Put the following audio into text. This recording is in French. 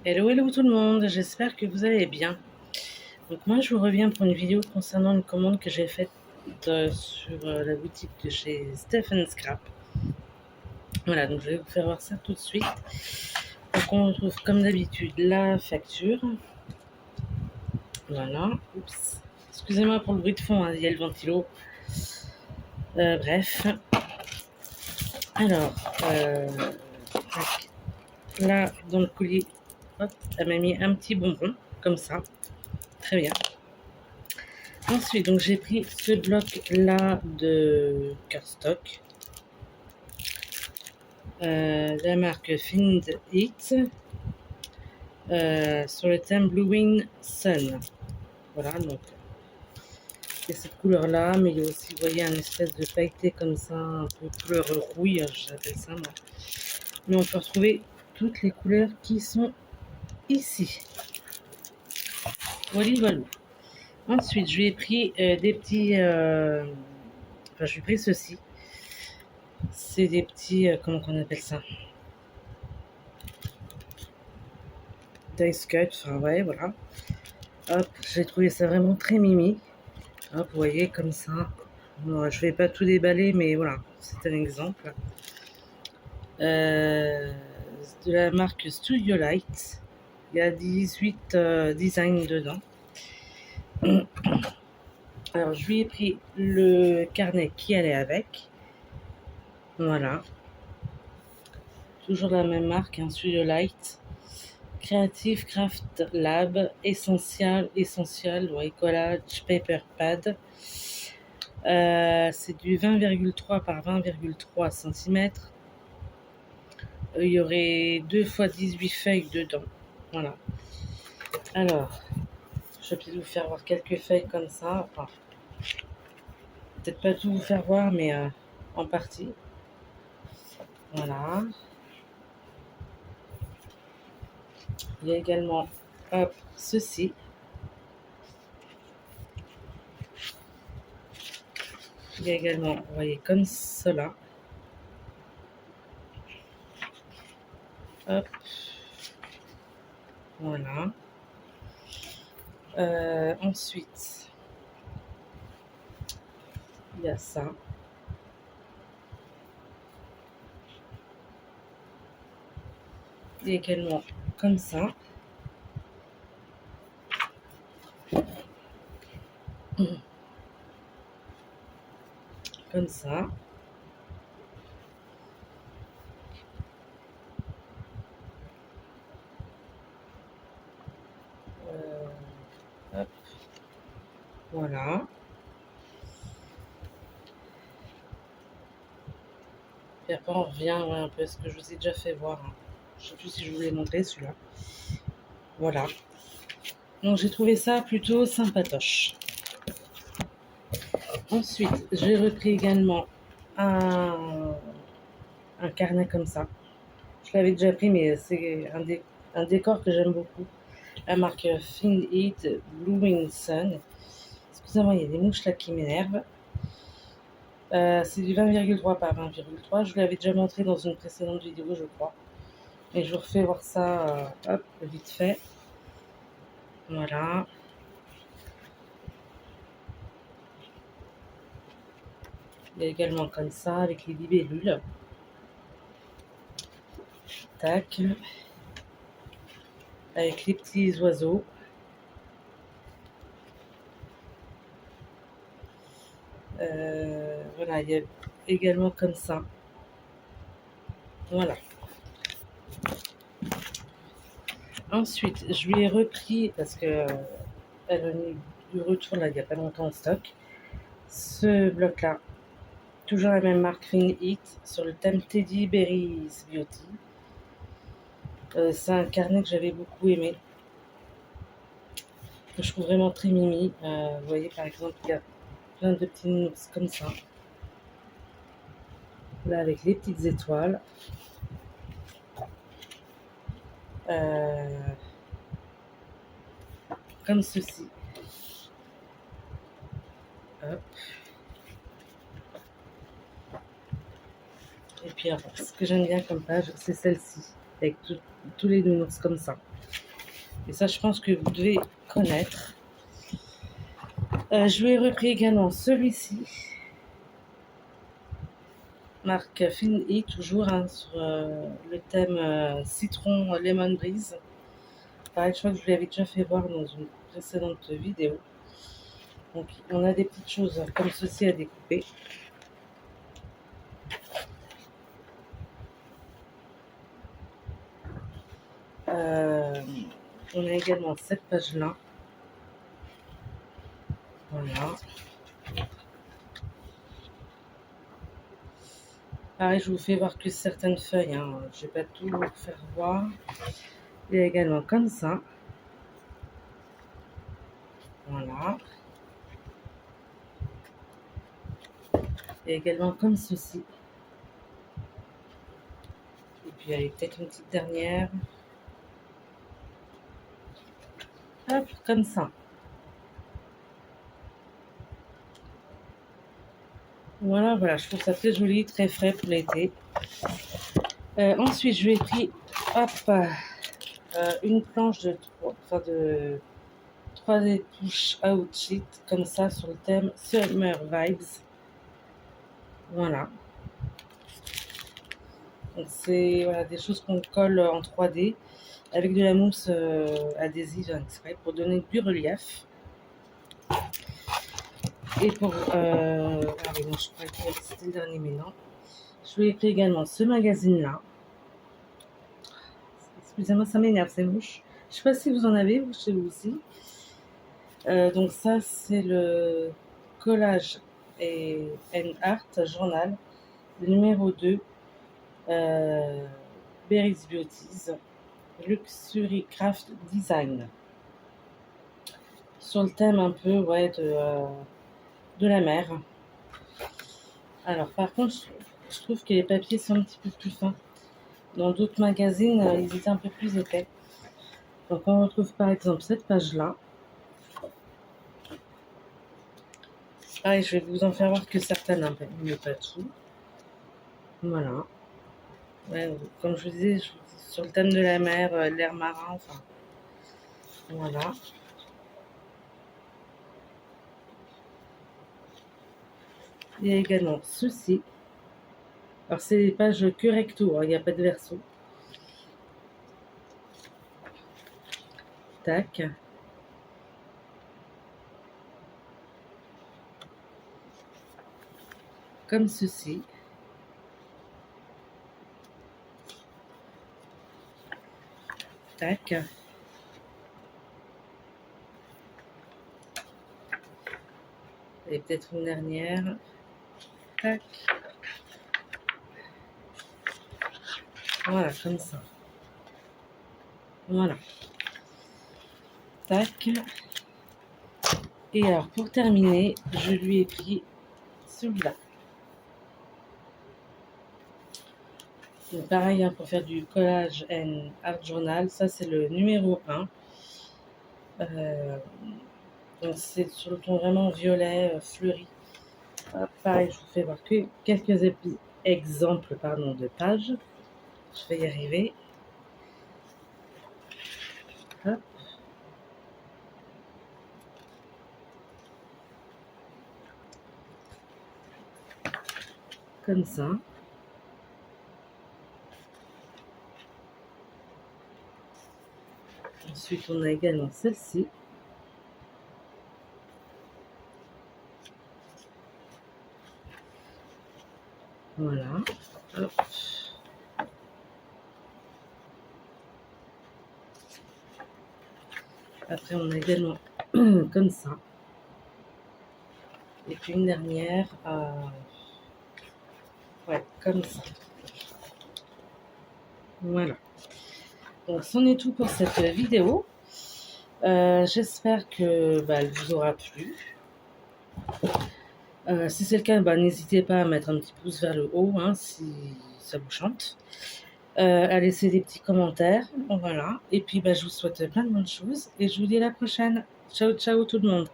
Hello, hello tout le monde, j'espère que vous allez bien. Donc moi je vous reviens pour une vidéo concernant une commande que j'ai faite sur la boutique de chez Stephen Scrap. Voilà, donc je vais vous faire voir ça tout de suite. Donc on retrouve comme d'habitude la facture. Voilà, oups. Excusez-moi pour le bruit de fond, hein, il y a le ventilo. Bref. Alors, tac. Là dans le colis, hop, elle m'a mis un petit bonbon, comme ça. Très bien. Ensuite, donc j'ai pris ce bloc-là de cardstock, la marque Find It, sur le thème Blue Wing Sun. Voilà, donc c'est cette couleur-là, mais il y a aussi, vous voyez, un espèce de pailleté comme ça, un peu couleur rouille, j'appelle ça moi. Mais on peut retrouver toutes les couleurs qui sont ici. Voilà, voilà. Ensuite, je lui ai pris des petits... enfin, je lui ai pris ceci. C'est des petits... comment on appelle ça? Dice cut, enfin ouais, voilà. Hop, j'ai trouvé ça vraiment très mimi. Hop, vous voyez, comme ça. Bon, je vais pas tout déballer, mais voilà, c'est un exemple. De la marque Studio Light. Il y a 18 designs dedans. Alors, je lui ai pris le carnet qui allait avec. Voilà. Toujours la même marque, hein, Studio Light. Creative Craft Lab, Essential, ouais, collage, paper pad. C'est du 20,3 par 20,3 cm. Il y aurait 2 fois 18 feuilles dedans. Voilà. Alors, je vais peut-être vous faire voir quelques feuilles comme ça. Enfin, peut-être pas tout vous faire voir, mais en partie. Voilà. Il y a également, hop, ceci. Il y a également, vous voyez, comme cela. Hop. Voilà. Ensuite, il y a ça. Il y a également comme ça. Comme ça. Hop. Voilà. Puis après, on revient un peu à ce que je vous ai déjà fait voir. Hein. Je ne sais plus si je vous l'ai montré celui-là. Voilà. Donc j'ai trouvé ça plutôt sympatoche. Ensuite, j'ai repris également un, un carnet comme ça. Je l'avais déjà pris, mais c'est un décor que j'aime beaucoup. La marque Find It Blue Wing Sun. Excusez-moi, il y a des mouches là qui m'énervent. C'est du 20,3 par 20,3. Je vous l'avais déjà montré dans une précédente vidéo, je crois. Et je vous refais voir ça, hop, vite fait. Voilà. Il y a également comme ça, avec les libellules. Tac. Avec les petits oiseaux. Voilà, il y a également comme ça. Voilà. Ensuite, je lui ai repris, parce que elle a mis du retour là, il n'y a pas longtemps en stock, ce bloc-là. Toujours la même marque Find It, sur le thème Teddy Berries Beauty. C'est un carnet que j'avais beaucoup aimé, que je trouve vraiment très mimi. Vous voyez, par exemple, il y a plein de petits nounours comme ça. Là, avec les petites étoiles. Comme ceci. Hop. Et puis, alors, ce que j'aime bien comme page, c'est celle-ci, avec tous les nounours comme ça. Et ça, je pense que vous devez connaître. Je lui ai repris également celui-ci, marque Finly, toujours hein, sur le thème citron lemon breeze. Pareil, je crois que je vous l'avais déjà fait voir dans une précédente vidéo. Donc, on a des petites choses comme ceci à découper. On a également cette page-là. Voilà. Pareil, je vous fais voir que certaines feuilles. Hein. Je ne vais pas tout vous faire voir. Il y a également comme ça. Voilà. Et également comme ceci. Et puis, il y a peut-être une petite dernière. Hop, comme ça. Voilà, voilà, je trouve ça très joli, très frais pour l'été. Ensuite, je lui ai pris hop, une planche de 3 touches Outsheet, comme ça, sur le thème Summer Vibes. Voilà. Donc, c'est voilà, des choses qu'on colle en 3D avec de la mousse adhésive exprès pour donner du relief. Et pour. Ah oui, non, je crois que c'était le dernier, mais non. Je lui ai pris également ce magazine-là. Excusez-moi, ça m'énerve, c'est mouche. Je sais pas si vous en avez, vous, chez vous aussi. Donc ça, c'est le collage et art journal, le numéro 2, Berry's Beauties, Luxury Craft Design. Sur le thème un peu ouais, de la mer. Alors par contre, je trouve que les papiers sont un petit peu plus fins. Dans d'autres magazines, ils étaient un peu plus épais. Donc on retrouve par exemple cette page-là. Ah, je vais vous en faire voir que certaines, hein, mais pas tout. Voilà. Ouais, comme je vous disais, sur le thème de la mer, l'air marin, enfin. Voilà. Il y a également ceci. Alors, c'est des pages que recto, hein, il n'y a pas de verso. Tac. Comme ceci. Tac. Et peut-être une dernière. Tac. Voilà, comme ça. Voilà. Tac. Et alors, pour terminer, je lui ai pris celui-là. Donc, pareil, hein, pour faire du collage and art journal, ça c'est le numéro 1. Donc c'est sur le ton vraiment violet, fleuri. Pareil, je vous fais voir que quelques exemples de pages. Je vais y arriver. Hop. Comme ça. Ensuite, on a également celle-ci. Voilà. Hop. Après, on a également comme ça. Et puis une dernière, ouais, comme ça. Voilà. Donc, c'en est tout pour cette vidéo. J'espère que elle vous aura plu. Si c'est le cas, n'hésitez pas à mettre un petit pouce vers le haut hein, si ça vous chante. À laisser des petits commentaires. Voilà. Et puis je vous souhaite plein de bonnes choses et je vous dis à la prochaine. Ciao, ciao tout le monde.